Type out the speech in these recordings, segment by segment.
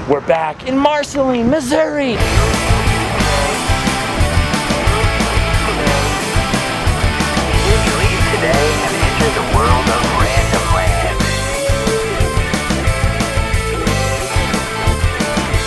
We're back in Marceline, Missouri. You leave today and enter the world of Randomland.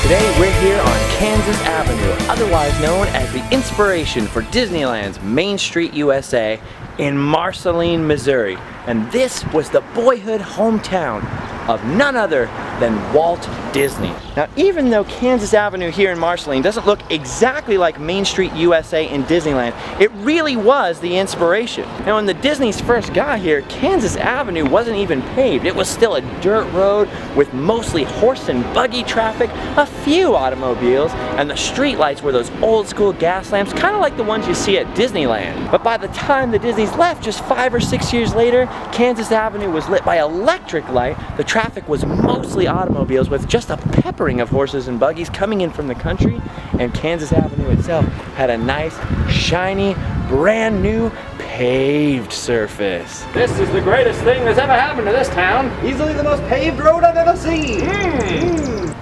Today we're here on Kansas Avenue, otherwise known as the inspiration for Disneyland's Main Street USA in Marceline, Missouri. And this was the boyhood hometown of none other than Walt Disney. Now, even though Kansas Avenue here in Marceline doesn't look exactly like Main Street USA in Disneyland, it really was the inspiration. Now, when the Disneys first got here, Kansas Avenue wasn't even paved. It was still a dirt road with mostly horse and buggy traffic, a few automobiles, and the street lights were those old school gas lamps, kind of like the ones you see at Disneyland. But by the time the Disneys left, just 5 or 6 years later, Kansas Avenue was lit by electric light. The traffic was mostly automobiles with just a peppering of horses and buggies coming in from the country, and Kansas Avenue itself had a nice, shiny, brand new paved surface. This is the greatest thing that's ever happened to this town. Easily the most paved road I've ever seen.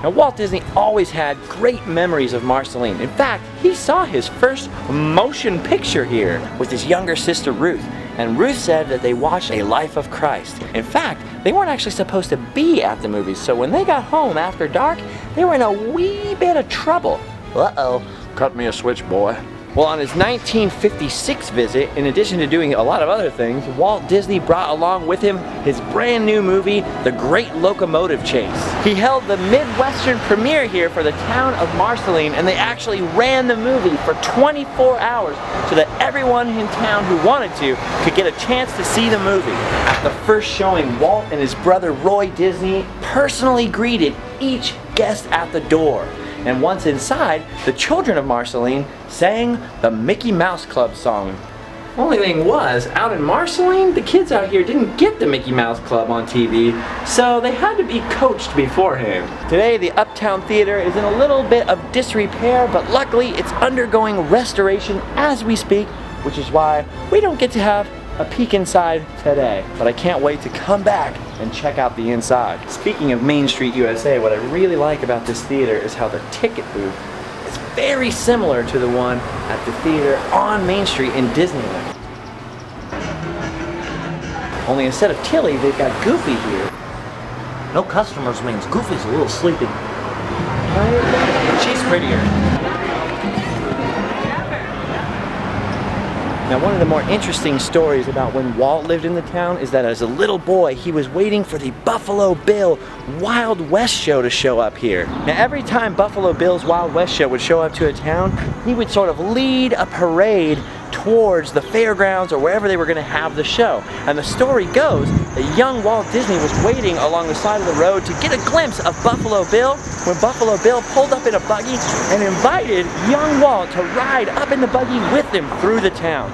Now, Walt Disney always had great memories of Marceline. In fact, he saw his first motion picture here with his younger sister Ruth. And Ruth said that they watched A Life of Christ. In fact, they weren't actually supposed to be at the movies, so when they got home after dark, they were in a wee bit of trouble. Uh-oh. Cut me a switch, boy. Well, on his 1956 visit, in addition to doing a lot of other things, Walt Disney brought along with him his brand new movie, The Great Locomotive Chase. He held the Midwestern premiere here for the town of Marceline, and they actually ran the movie for 24 hours so that everyone in town who wanted to could get a chance to see the movie. At the first showing, Walt and his brother Roy Disney personally greeted each guest at the door. And once inside, the children of Marceline sang the Mickey Mouse Club song. Only thing was, out in Marceline, the kids out here didn't get the Mickey Mouse Club on TV, so they had to be coached beforehand. Today, the Uptown Theater is in a little bit of disrepair, but luckily it's undergoing restoration as we speak, which is why we don't get to have a peek inside today. But I can't wait to come back and check out the inside. Speaking of Main Street USA, what I really like about this theater is how the ticket booth is very similar to the one at the theater on Main Street in Disneyland. Only instead of Tilly, they've got Goofy here. No customers means Goofy's a little sleepy. She's prettier. Now, one of the more interesting stories about when Walt lived in the town is that as a little boy, he was waiting for the Buffalo Bill Wild West show to show up here. Now, every time Buffalo Bill's Wild West show would show up to a town, he would sort of lead a parade towards the fairgrounds or wherever they were going to have the show. And the story goes that young Walt Disney was waiting along the side of the road to get a glimpse of Buffalo Bill when Buffalo Bill pulled up in a buggy and invited young Walt to ride up in the buggy with him through the town.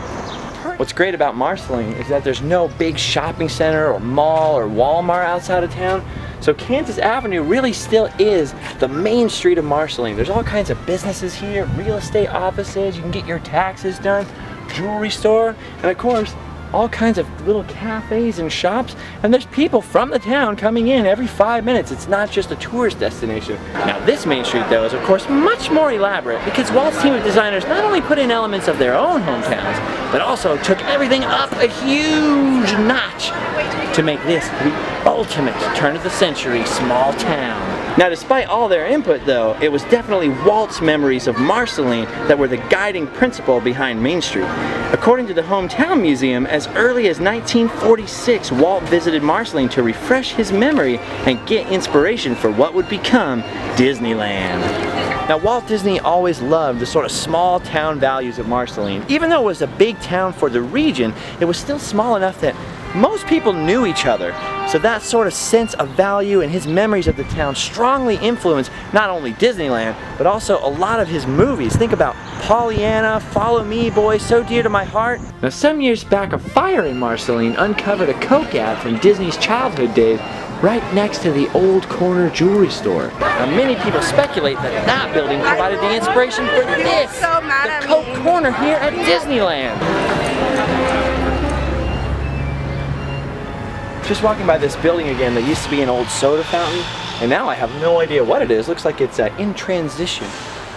What's great about Marceline is that there's no big shopping center or mall or Walmart outside of town. So Kansas Avenue really still is the main street of Marceline. There's all kinds of businesses here, real estate offices, you can get your taxes done, jewelry store, and of course, all kinds of little cafes and shops, and there's people from the town coming in every 5 minutes. It's not just a tourist destination. Now, this Main Street, though, is of course much more elaborate because Walt's team of designers not only put in elements of their own hometowns, but also took everything up a huge notch to make this the ultimate turn-of-the-century small town. Now, despite all their input, though, it was definitely Walt's memories of Marceline that were the guiding principle behind Main Street. According to the Hometown Museum, as early as 1946, Walt visited Marceline to refresh his memory and get inspiration for what would become Disneyland. Now, Walt Disney always loved the sort of small town values of Marceline. Even though it was a big town for the region, it was still small enough that most people knew each other. So that sort of sense of value and his memories of the town strongly influenced not only Disneyland, but also a lot of his movies. Think about Pollyanna, Follow Me Boy, So Dear to My Heart. Now, some years back, a fire in Marceline uncovered a Coke ad from Disney's childhood days right next to the old corner jewelry store. Now, many people speculate that that building provided the inspiration for this, the Coke corner here at Disneyland. Just walking by this building again that used to be an old soda fountain, and now I have no idea what it is. Looks like it's in transition.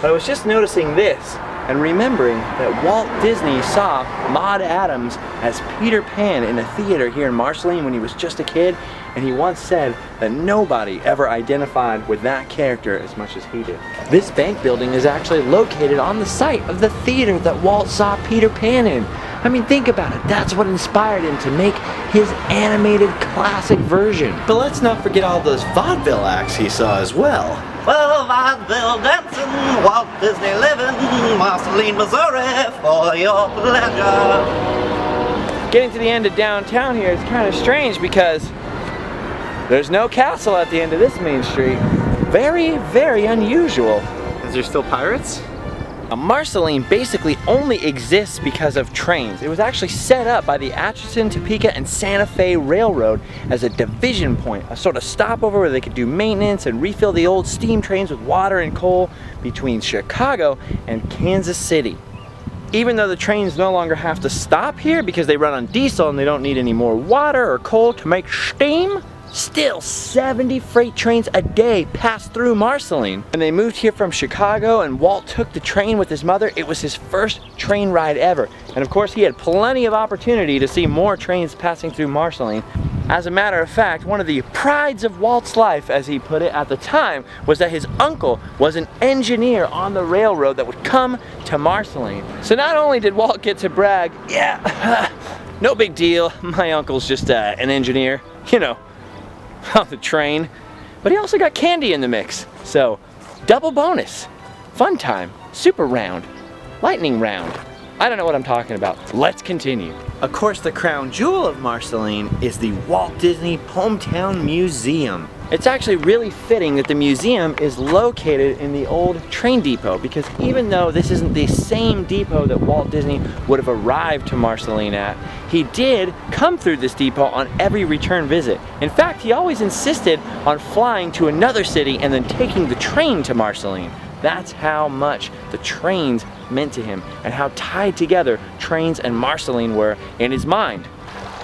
But I was just noticing this and remembering that Walt Disney saw Maude Adams as Peter Pan in a theater here in Marceline when he was just a kid, and he once said that nobody ever identified with that character as much as he did. This bank building is actually located on the site of the theater that Walt saw Peter Pan in. I mean, think about it. That's what inspired him to make his animated classic version. But let's not forget all those vaudeville acts he saw as well. Well, vaudeville dancing, Walt Disney living, Marceline, Missouri, for your pleasure. Getting to the end of downtown here is kind of strange because there's no castle at the end of this main street. Very, very unusual. Is there still pirates? Marceline basically only exists because of trains. It was actually set up by the Atchison, Topeka, and Santa Fe Railroad as a division point, a sort of stopover where they could do maintenance and refill the old steam trains with water and coal between Chicago and Kansas City. Even though the trains no longer have to stop here because they run on diesel and they don't need any more water or coal to make steam, still 70 freight trains a day pass through Marceline. When they moved here from Chicago and Walt took the train with his mother, it was his first train ride ever. And of course he had plenty of opportunity to see more trains passing through Marceline. As a matter of fact, one of the prides of Walt's life, as he put it at the time, was that his uncle was an engineer on the railroad that would come to Marceline. So not only did Walt get to brag, yeah, no big deal, my uncle's just an engineer, you know, on the train, but he also got candy in the mix. So, double bonus. Fun time, super round, lightning round. I don't know what I'm talking about. Let's continue. Of course, the crown jewel of Marceline is the Walt Disney Hometown Museum. It's actually really fitting that the museum is located in the old train depot, because even though this isn't the same depot that Walt Disney would have arrived to Marceline at, he did come through this depot on every return visit. In fact, he always insisted on flying to another city and then taking the train to Marceline. That's how much the trains meant to him and how tied together trains and Marceline were in his mind.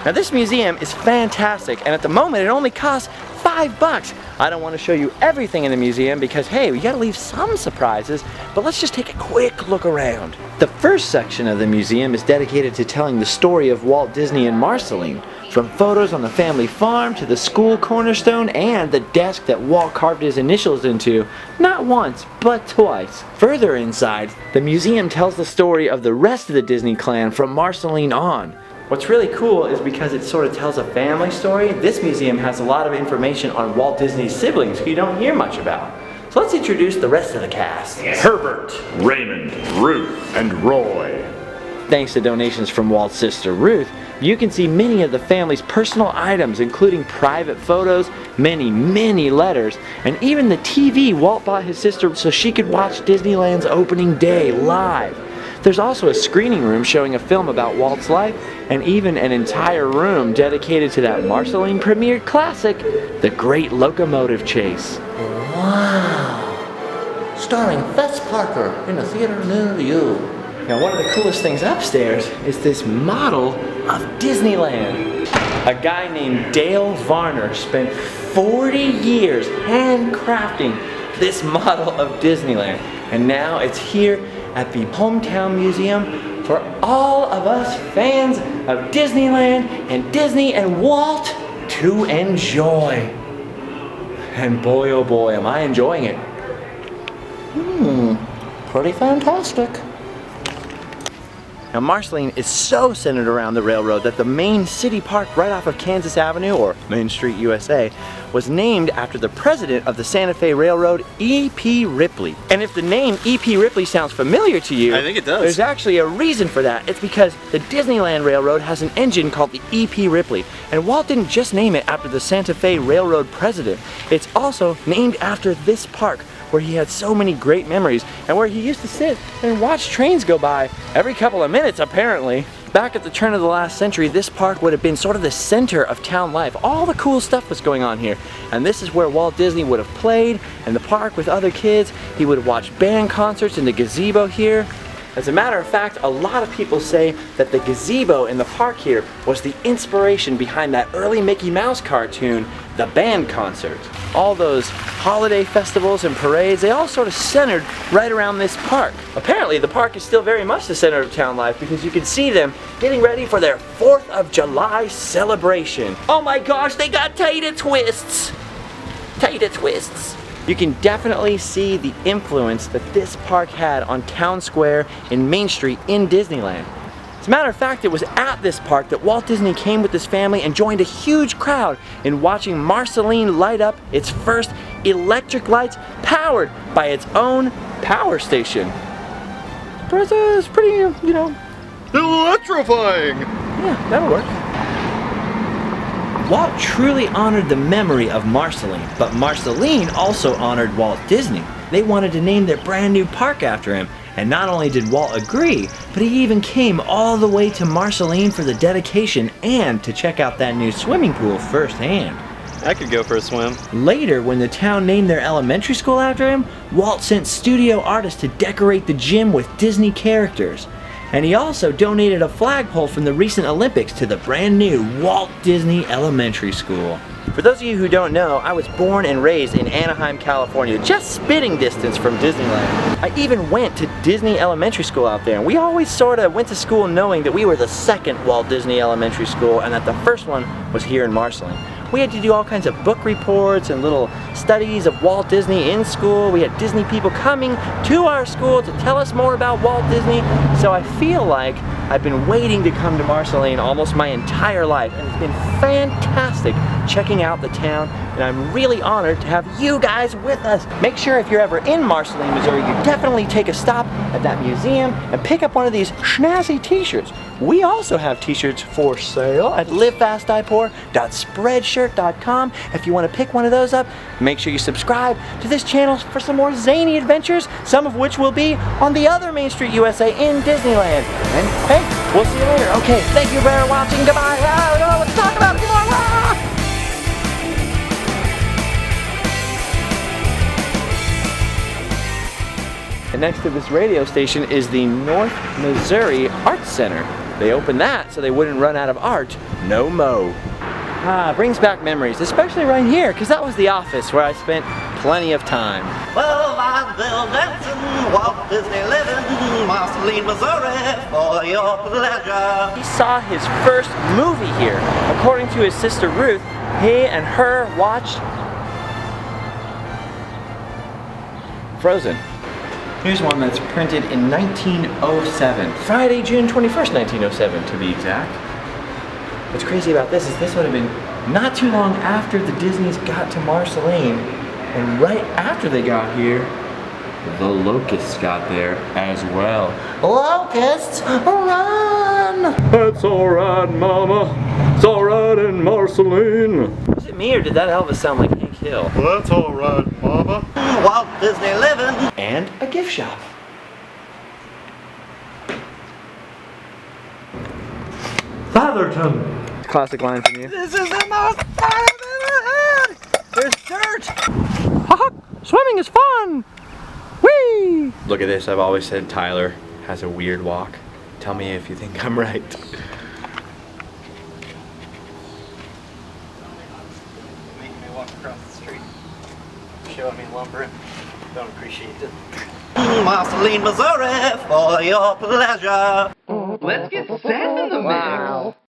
Now this museum is fantastic, and at the moment it only costs $5. I don't want to show you everything in the museum because, hey, we gotta leave some surprises, but let's just take a quick look around. The first section of the museum is dedicated to telling the story of Walt Disney and Marceline, from photos on the family farm to the school cornerstone and the desk that Walt carved his initials into, not once, but twice. Further inside, the museum tells the story of the rest of the Disney clan from Marceline on. What's really cool is because it sort of tells a family story, this museum has a lot of information on Walt Disney's siblings who you don't hear much about. So let's introduce the rest of the cast. Herbert, Raymond, Ruth, and Roy. Thanks to donations from Walt's sister Ruth, you can see many of the family's personal items, including private photos, many letters, and even the TV Walt bought his sister so she could watch Disneyland's opening day live. There's also a screening room showing a film about Walt's life, and even an entire room dedicated to that Marceline premiered classic, The Great Locomotive Chase. Wow. Starring Fess Parker in a theater near you. Now one of the coolest things upstairs is this model of Disneyland. A guy named Dale Varner spent 40 years handcrafting this model of Disneyland, and now it's here at the Hometown Museum for all of us fans of Disneyland and Disney and Walt to enjoy. And boy oh boy am I enjoying it. Pretty fantastic. Now Marceline is so centered around the railroad that the main city park right off of Kansas Avenue, or Main Street, USA, was named after the president of the Santa Fe Railroad, E.P. Ripley. And if the name E.P. Ripley sounds familiar to you, I think it does. There's actually a reason for that. It's because the Disneyland Railroad has an engine called the E.P. Ripley, and Walt didn't just name it after the Santa Fe Railroad president. It's also named after this park, where he had so many great memories and where he used to sit and watch trains go by every couple of minutes, apparently. Back at the turn of the last century, this park would have been sort of the center of town life. All the cool stuff was going on here. And this is where Walt Disney would have played in the park with other kids. He would have watched band concerts in the gazebo here. As a matter of fact, a lot of people say that the gazebo in the park here was the inspiration behind that early Mickey Mouse cartoon, The Band Concert. All those holiday festivals and parades, they all sort of centered right around this park. Apparently, the park is still very much the center of town life because you can see them getting ready for their 4th of July celebration. Oh my gosh, they got tater twists! Tater twists! You can definitely see the influence that this park had on Town Square and Main Street in Disneyland. As a matter of fact, it was at this park that Walt Disney came with his family and joined a huge crowd in watching Marceline light up its first electric lights powered by its own power station. It's pretty, you know... electrifying! Yeah, that'll work. Walt truly honored the memory of Marceline, but Marceline also honored Walt Disney. They wanted to name their brand new park after him, and not only did Walt agree, but he even came all the way to Marceline for the dedication and to check out that new swimming pool firsthand. I could go for a swim. Later, when the town named their elementary school after him, Walt sent studio artists to decorate the gym with Disney characters. And he also donated a flagpole from the recent Olympics to the brand new Walt Disney Elementary School. For those of you who don't know, I was born and raised in Anaheim, California, just spitting distance from Disneyland. I even went to Disney Elementary School out there, and we always sort of went to school knowing that we were the second Walt Disney Elementary School and that the first one was here in Marceline. We had to do all kinds of book reports and little studies of Walt Disney in school. We had Disney people coming to our school to tell us more about Walt Disney. So I feel like I've been waiting to come to Marceline almost my entire life, and it's been fantastic checking out the town, and I'm really honored to have you guys with us. Make sure if you're ever in Marceline, Missouri, you definitely take a stop at that museum and pick up one of these snazzy t-shirts. We also have t-shirts for sale at LiveFastDiePoor.spreadshirt.com. If you want to pick one of those up, make sure you subscribe to this channel for some more zany adventures, some of which will be on the other Main Street USA in Disneyland. And hey, we'll see you later. Okay, thank you for watching. Goodbye. I don't know what to talk about anymore. And next to this radio station is the North Missouri Arts Center. They opened that so they wouldn't run out of art no mo. Brings back memories, especially right here, because that was the office where I spent plenty of time. Well, vaudeville dancing, Walt Disney living, Marceline, Missouri, for your pleasure. He saw his first movie here. According to his sister Ruth, he and her watched Frozen. Here's one that's printed in 1907. Friday, June 21st, 1907 to be exact. What's crazy about this is this would have been not too long after the Disneys got to Marceline, and right after they got here, the Locusts got there as well. Locusts, run! That's alright, Mama. It's alright in Marceline. Was it me or did that Elvis sound like Hank Hill? That's alright, Mama. Walt Disney living. And a gift shop. Fatherton. Classic line from you. This is the most fun I've ever had. There's dirt. Haha! Swimming is fun! Whee! Look at this, I've always said Tyler has a weird walk. Tell me if you think I'm right. Making me walk across the street, showing me lumber. Don't appreciate it. Marceline, Missouri, for your pleasure. Let's get set in the mix.